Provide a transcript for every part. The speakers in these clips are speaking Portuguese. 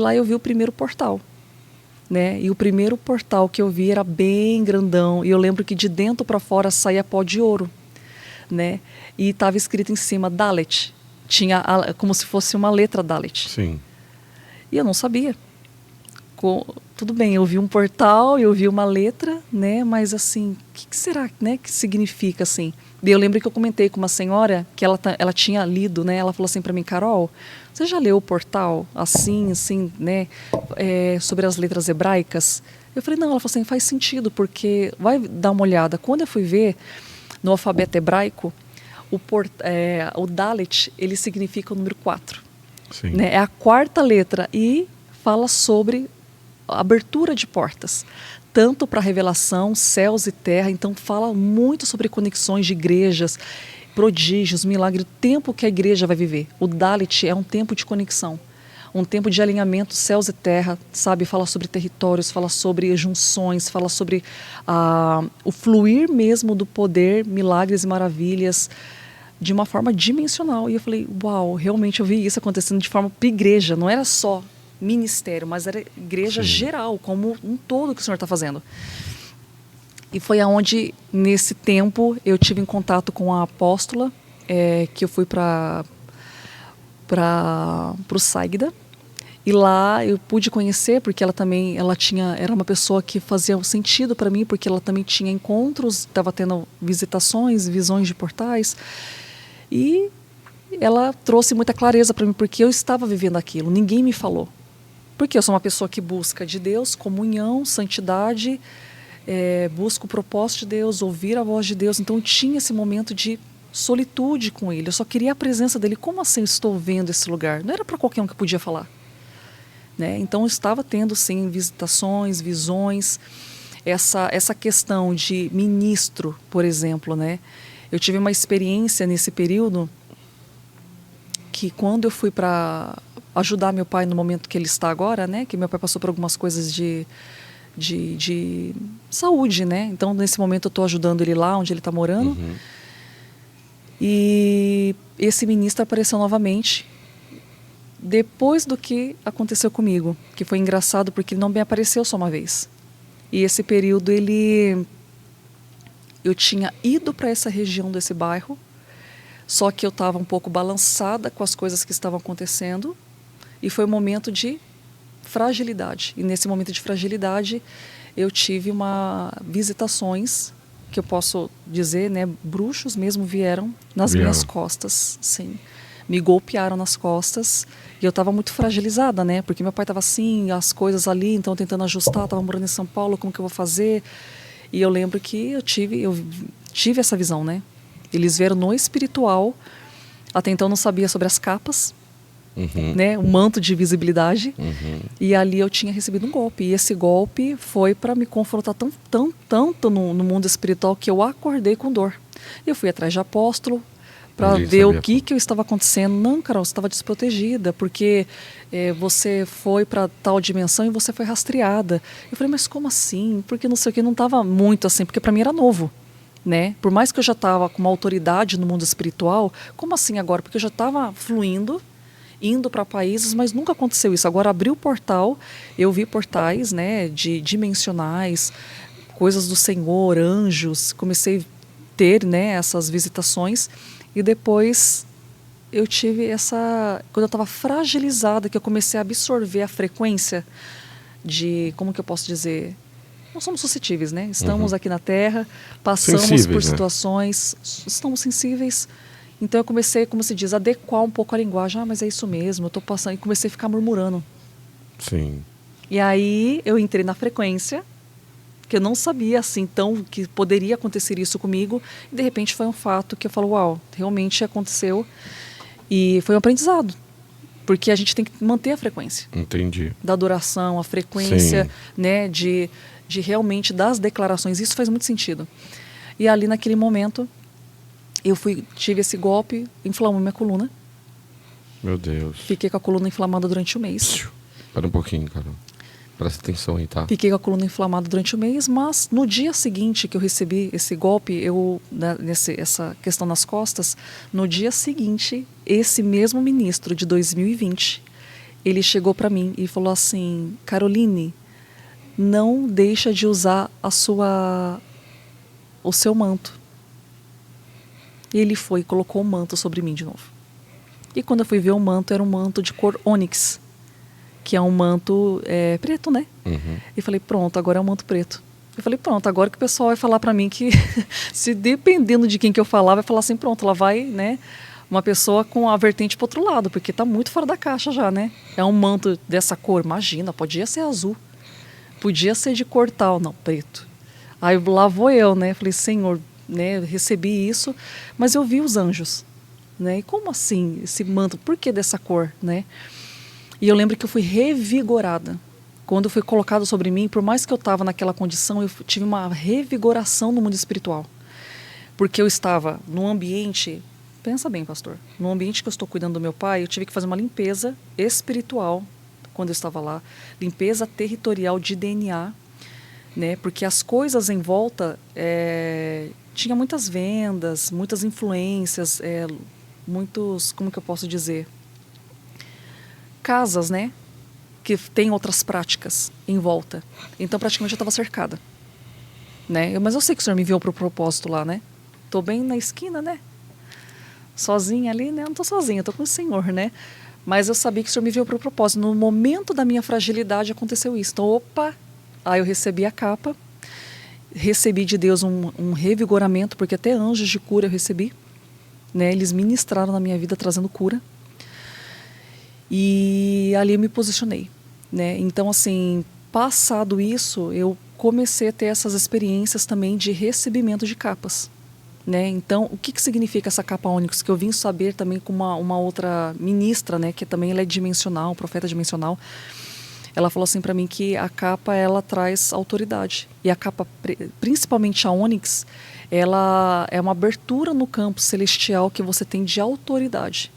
Lá eu vi o primeiro portal, né? E o primeiro portal que eu vi era bem grandão. E eu lembro que de dentro para fora saía pó de ouro, né? E estava escrito em cima Dalet. Tinha como se fosse uma letra Dalet. Sim. E eu não sabia. Tudo bem, eu vi um portal, eu vi uma letra, né? Mas assim, o que será, né, que significa assim? E eu lembro que eu comentei com uma senhora que ela tinha lido, né? Ela falou assim para mim, Carol, você já leu o portal assim, né? Sobre as letras hebraicas? Eu falei, não. Ela falou assim, faz sentido, porque vai dar uma olhada. Quando eu fui ver no alfabeto hebraico, o Dalet, ele significa o número 4. Sim. Né? É a quarta letra e fala sobre abertura de portas, tanto para revelação, céus e terra. Então fala muito sobre conexões de igrejas, prodígios, milagres, o tempo que a igreja vai viver. O Dalet é um tempo de conexão, um tempo de alinhamento céus e terra, sabe? Fala sobre territórios, fala sobre junções, fala sobre o fluir mesmo do poder, milagres e maravilhas, de uma forma dimensional. E eu falei, uau, realmente eu vi isso acontecendo de forma para igreja, não era só ministério, mas era igreja geral, como um todo que o Senhor está fazendo. E foi aonde, nesse tempo, eu tive em contato com a apóstola, que eu fui para o Ságida. E lá eu pude conhecer, porque ela também era uma pessoa que fazia um sentido para mim, porque ela também tinha encontros, estava tendo visitações, visões de portais. E ela trouxe muita clareza para mim, porque eu estava vivendo aquilo, ninguém me falou. Porque eu sou uma pessoa que busca de Deus, comunhão, santidade, busca o propósito de Deus, ouvir a voz de Deus. Então eu tinha esse momento de solitude com Ele. Eu só queria a presença dEle. Como assim eu estou vendo esse lugar? Não era para qualquer um que podia falar. Né? Então eu estava tendo, sim, visitações, visões. Essa questão de ministro, por exemplo, né? Eu tive uma experiência nesse período que quando eu fui para ajudar meu pai no momento que ele está agora, né? Que meu pai passou por algumas coisas de saúde, né? Então, nesse momento, eu estou ajudando ele lá onde ele está morando. Uhum. E esse ministro apareceu novamente depois do que aconteceu comigo, que foi engraçado porque ele não me apareceu só uma vez. E esse período eu tinha ido para essa região desse bairro, só que eu estava um pouco balançada com as coisas que estavam acontecendo. E foi um momento de fragilidade. E nesse momento de fragilidade, eu tive visitações, que eu posso dizer, né, bruxos mesmo vieram nas minhas costas, sim. Me golpearam nas costas. E eu estava muito fragilizada, né? Porque meu pai estava assim, as coisas ali, então tentando ajustar, estava morando em São Paulo, como que eu vou fazer? E eu lembro que eu tive essa visão, né? Eles vieram no espiritual. Até então eu não sabia sobre as capas. Uhum. Né, um manto de visibilidade. Uhum. E ali eu tinha recebido um golpe. E esse golpe foi para me confrontar tanto no mundo espiritual que eu acordei com dor. Eu fui atrás de apóstolo para ver o que eu estava acontecendo. Não, Carol, você estava desprotegida, porque você foi para tal dimensão e você foi rastreada. Eu falei, mas como assim? Porque não sei o que, não estava muito assim, porque para mim era novo. Né? Por mais que eu já estava com uma autoridade no mundo espiritual, como assim agora? Porque eu já estava fluindo, indo para países, mas nunca aconteceu isso. Agora abriu o portal, eu vi portais, né, dimensionais, coisas do Senhor, anjos, comecei a ter, né, essas visitações. E depois eu tive quando eu estava fragilizada, que eu comecei a absorver a frequência de, como que eu posso dizer, nós somos suscetíveis, né? Estamos aqui na Terra, passamos sensíveis, por situações, estamos sensíveis. Então eu comecei, como se diz, a adequar um pouco a linguagem. Mas é isso mesmo, eu estou passando. E comecei a ficar murmurando. Sim. E aí eu entrei na frequência, que eu não sabia assim, que poderia acontecer isso comigo. E de repente foi um fato que eu falo, uau, realmente aconteceu. E foi um aprendizado. Porque a gente tem que manter a frequência. Entendi. Da adoração, a frequência, sim, né, de realmente das declarações. Isso faz muito sentido. E ali naquele momento tive esse golpe, inflamou minha coluna. Meu Deus. Fiquei com a coluna inflamada durante um mês. Para um pouquinho, cara. Presta atenção aí, tá? Fiquei com a coluna inflamada durante um mês, mas no dia seguinte que eu recebi esse golpe, essa questão nas costas, no dia seguinte, esse mesmo ministro de 2020, ele chegou para mim e falou assim: Caroline, não deixa de usar o seu manto. E ele foi e colocou o manto sobre mim de novo. E quando eu fui ver o manto, era um manto de cor ônix, que é um manto preto, né? E falei, pronto, agora é um manto preto. Eu falei, pronto, agora que o pessoal vai falar para mim que, se dependendo de quem que eu falar, vai falar assim, pronto, lá vai, né, uma pessoa com a vertente pro outro lado, porque tá muito fora da caixa já, né? É um manto dessa cor, imagina, podia ser azul, podia ser de cor tal, não, preto. Aí lá vou eu, né, falei, Senhor, né, recebi isso, mas eu vi os anjos, né? E como assim esse manto? Por que dessa cor, né? E eu lembro que eu fui revigorada. Quando foi colocado sobre mim, por mais que eu estava naquela condição, eu tive uma revigoração no mundo espiritual. Porque eu estava num ambiente, pensa bem, pastor, no ambiente que eu estou cuidando do meu pai, eu tive que fazer uma limpeza espiritual quando eu estava lá, limpeza territorial de DNA, né? Porque as coisas em volta, tinha muitas vendas, muitas influências, muitos, como que eu posso dizer, casas, né, que tem outras práticas em volta. Então praticamente eu estava cercada, né? Mas eu sei que o Senhor me enviou para o propósito lá, né? Tô bem na esquina, né? Sozinha ali, né? Eu não tô sozinha, tô com o Senhor, né? Mas eu sabia que o Senhor me enviou para o propósito. No momento da minha fragilidade aconteceu isso. Então, opa, aí eu recebi a capa, recebi de Deus um revigoramento, porque até anjos de cura eu recebi, né? Eles ministraram na minha vida trazendo cura. E ali eu me posicionei, né? Então, assim, passado isso, eu comecei a ter essas experiências também de recebimento de capas, né? Então, o que significa essa capa ônix? Que eu vim saber também com uma outra ministra, né? Que também ela é dimensional, profeta dimensional. Ela falou assim para mim que a capa, ela traz autoridade. E a capa, principalmente a ônix, ela é uma abertura no campo celestial que você tem de autoridade.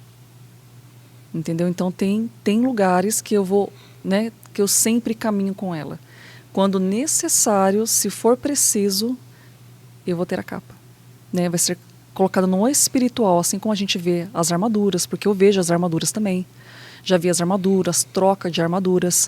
Entendeu? Então tem lugares que eu vou, né, que eu sempre caminho com ela. Quando necessário, se for preciso, eu vou ter a capa, né? Vai ser colocada no espiritual, assim como a gente vê as armaduras, porque eu vejo as armaduras também. Já vi as armaduras, troca de armaduras,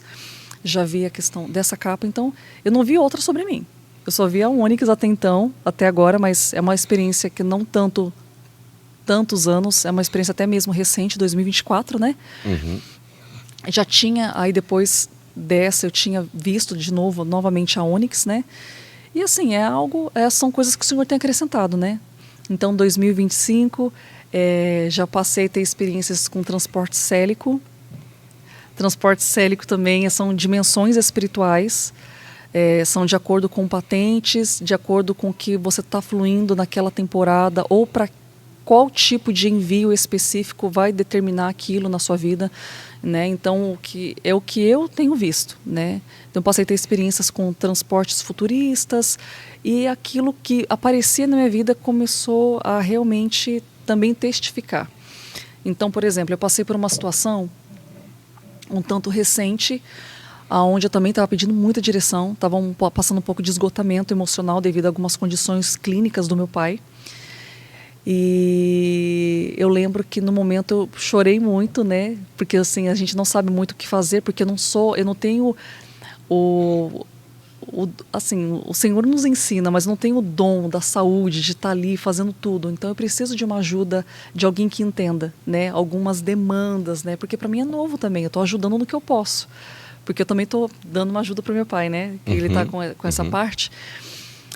já vi a questão dessa capa. Então, eu não vi outra sobre mim. Eu só vi a ônix até então, até agora, mas é uma experiência que não tantos anos, é uma experiência até mesmo recente, 2024, né? Já tinha, aí depois dessa eu tinha visto novamente a ônix, né? E assim, são coisas que o Senhor tem acrescentado, né? Então, 2025, já passei a ter experiências com transporte célico. Transporte célico também são dimensões espirituais, são de acordo com patentes, de acordo com o que você está fluindo naquela temporada, ou para qual tipo de envio específico vai determinar aquilo na sua vida, né? Então, o que eu tenho visto, né? Então, passei a ter experiências com transportes futuristas, e aquilo que aparecia na minha vida começou a realmente também testificar. Então, por exemplo, eu passei por uma situação um tanto recente, onde eu também estava pedindo muita direção, estava passando um pouco de esgotamento emocional devido a algumas condições clínicas do meu pai. E eu lembro que no momento eu chorei muito, né? Porque assim, a gente não sabe muito o que fazer, porque eu não tenho assim, o Senhor nos ensina, mas não tenho o dom da saúde de estar ali fazendo tudo. Então eu preciso de uma ajuda de alguém que entenda, né? Algumas demandas, né? Porque para mim é novo também, eu estou ajudando no que eu posso. Porque eu também estou dando uma ajuda para o meu pai, né? Que ele está com essa parte.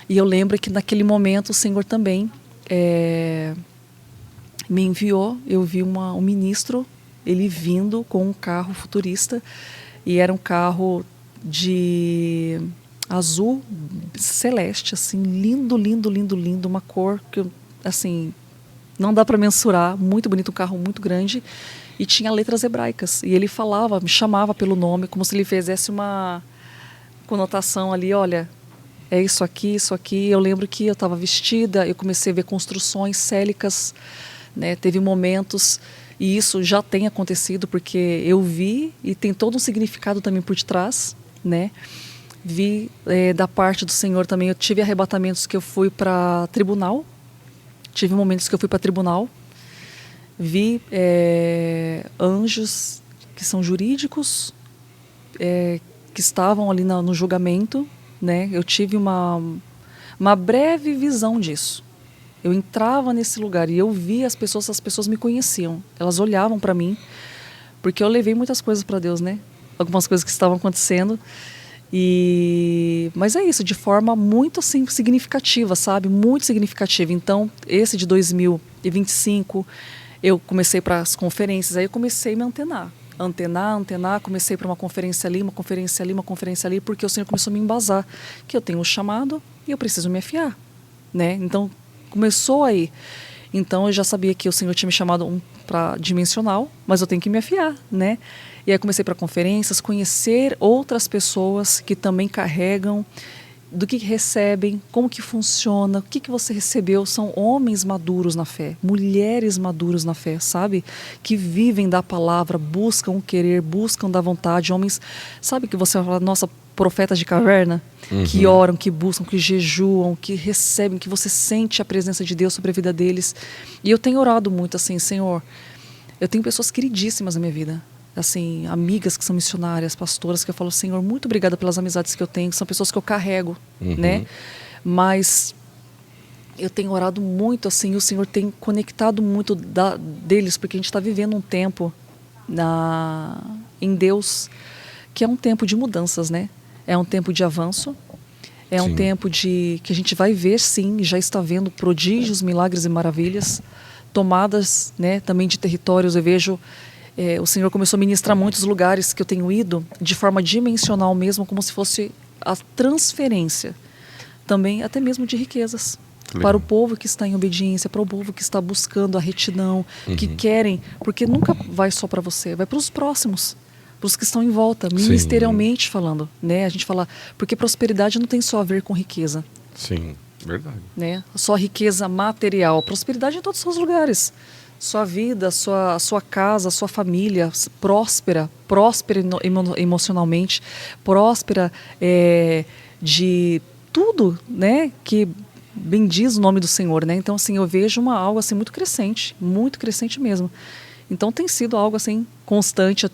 E eu lembro que naquele momento o Senhor também me enviou. Eu vi um ministro, ele vindo com um carro futurista, e era um carro de azul celeste, assim, lindo, lindo, lindo, lindo, uma cor que, assim, não dá para mensurar, muito bonito, um carro muito grande, e tinha letras hebraicas, e ele falava, me chamava pelo nome, como se ele fizesse uma conotação ali, olha, é isso aqui, isso aqui. Eu lembro que eu estava vestida, eu comecei a ver construções célicas, né? Teve momentos, e isso já tem acontecido, porque eu vi, e tem todo um significado também por detrás, né? Vi da parte do Senhor também, eu tive arrebatamentos que eu fui para tribunal, tive momentos que eu fui para tribunal, vi anjos que são jurídicos, que estavam ali no julgamento, né? Eu tive uma breve visão disso. Eu entrava nesse lugar e eu via as pessoas me conheciam. Elas olhavam para mim, porque eu levei muitas coisas para Deus, né? Algumas coisas que estavam acontecendo. Mas é isso, de forma muito assim, significativa, sabe? Muito significativa. Então, esse de 2025, eu comecei para as conferências, aí eu comecei a me antenar, comecei para uma conferência ali, uma conferência ali, uma conferência ali, porque o Senhor começou a me embasar, que eu tenho um chamado e eu preciso me afiar, né? Então, começou aí. Então, eu já sabia que o Senhor tinha me chamado para dimensional, mas eu tenho que me afiar, né? E aí comecei para conferências, conhecer outras pessoas que também carregam, do que recebem, como que funciona, o que você recebeu. São homens maduros na fé, mulheres maduros na fé, sabe? Que vivem da palavra, buscam o querer, buscam da vontade. Homens, sabe que você fala, nossa, profetas de caverna, que oram, que buscam, que jejuam, que recebem, que você sente a presença de Deus sobre a vida deles. E eu tenho orado muito assim, Senhor, eu tenho pessoas queridíssimas na minha vida, assim, amigas que são missionárias, pastoras, que eu falo, Senhor, muito obrigada pelas amizades que eu tenho, que são pessoas que eu carrego, né? Mas eu tenho orado muito, assim, o Senhor tem conectado muito deles, porque a gente está vivendo um tempo em Deus, que é um tempo de mudanças, né? É um tempo de avanço, é um tempo que a gente vai ver, sim, já está vendo prodígios, milagres e maravilhas, tomadas, né, também de territórios. Eu vejo, o Senhor começou a ministrar muitos lugares que eu tenho ido, de forma dimensional mesmo, como se fosse a transferência, também até mesmo de riquezas, para o povo que está em obediência, para o povo que está buscando a retidão, que querem, porque nunca vai só para você, vai para os próximos, para os que estão em volta, ministerialmente falando, né? A gente fala, porque prosperidade não tem só a ver com riqueza. Sim, verdade. Né? Só riqueza material, prosperidade em todos os seus lugares. Sua vida, sua casa, sua família próspera emocionalmente, próspera de tudo, né? Que bendiz o nome do Senhor, né? Então, assim, eu vejo algo assim muito crescente mesmo. Então, tem sido algo assim constante.